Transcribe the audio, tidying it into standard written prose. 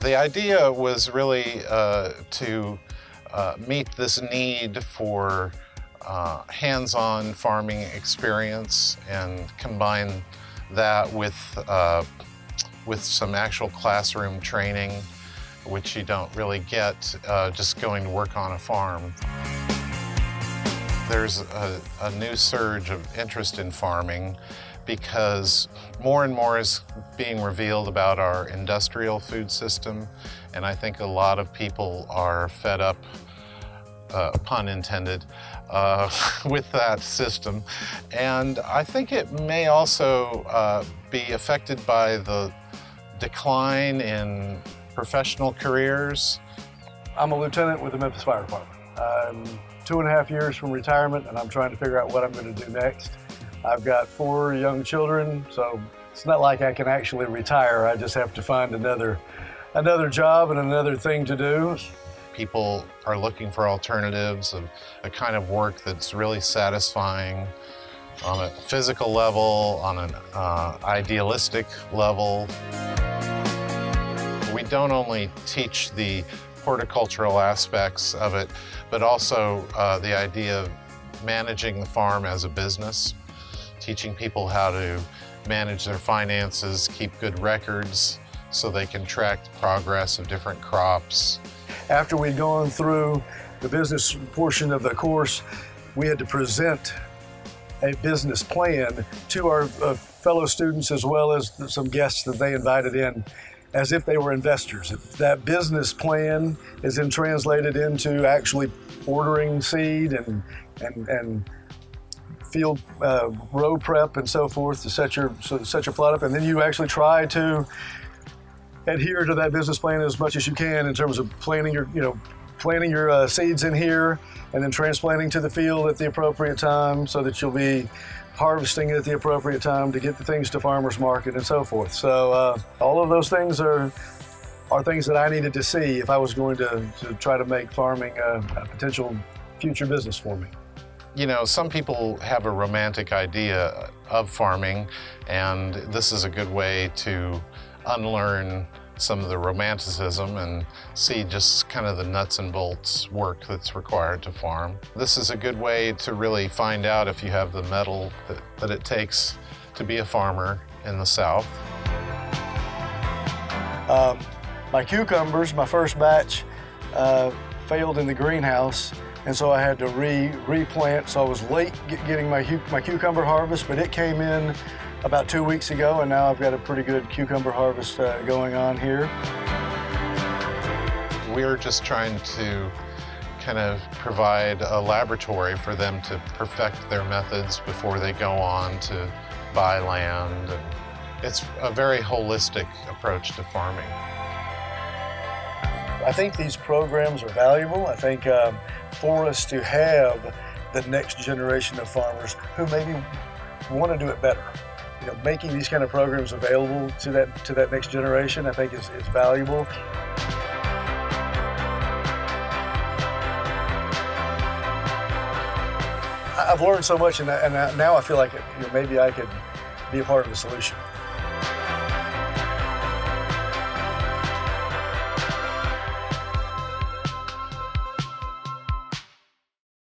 The idea was really to meet this need for hands-on farming experience and combine that with some actual classroom training, which you don't really get just going to work on a farm. There's a new surge of interest in farming because more and more is being revealed about our industrial food system, and I think a lot of people are fed up, pun intended, with that system. And I think it may also be affected by the decline in professional careers. I'm a lieutenant with the Memphis Fire Department. I'm 2.5 years from retirement, and I'm trying to figure out what I'm going to do next. I've got 4 young children, so it's not like I can actually retire. I just have to find another job and another thing to do. People are looking for alternatives of a kind of work that's really satisfying on a physical level, on an idealistic level. We don't only teach the horticultural aspects of it, but also the idea of managing the farm as a business, teaching people how to manage their finances, keep good records so they can track the progress of different crops. After we'd gone through the business portion of the course, we had to present a business plan to our fellow students as well as some guests that they invited in as if they were investors. That business plan is then translated into actually ordering seed and field row prep and so forth to set your plot up, and then you actually try to adhere to that business plan as much as you can in terms of planting your seeds in here and then transplanting to the field at the appropriate time so that you'll be harvesting at the appropriate time to get the things to farmers market and so forth. So all of those things are things that I needed to see if I was going to try to make farming a potential future business for me. You know, some people have a romantic idea of farming, and this is a good way to unlearn some of the romanticism and see just kind of the nuts and bolts work that's required to farm. This is a good way to really find out if you have the mettle that it takes to be a farmer in the South. My cucumbers, my first batch, failed in the greenhouse, and so I had to replant. So I was late getting my cucumber harvest, but it came in about 2 weeks ago, and now I've got a pretty good cucumber harvest going on here. We're just trying to kind of provide a laboratory for them to perfect their methods before they go on to buy land. And it's a very holistic approach to farming. I think these programs are valuable. I think for us to have the next generation of farmers who maybe want to do it better, you know, making these kind of programs available to that next generation, I think is valuable. I've learned so much, and now I feel like maybe I could be a part of the solution.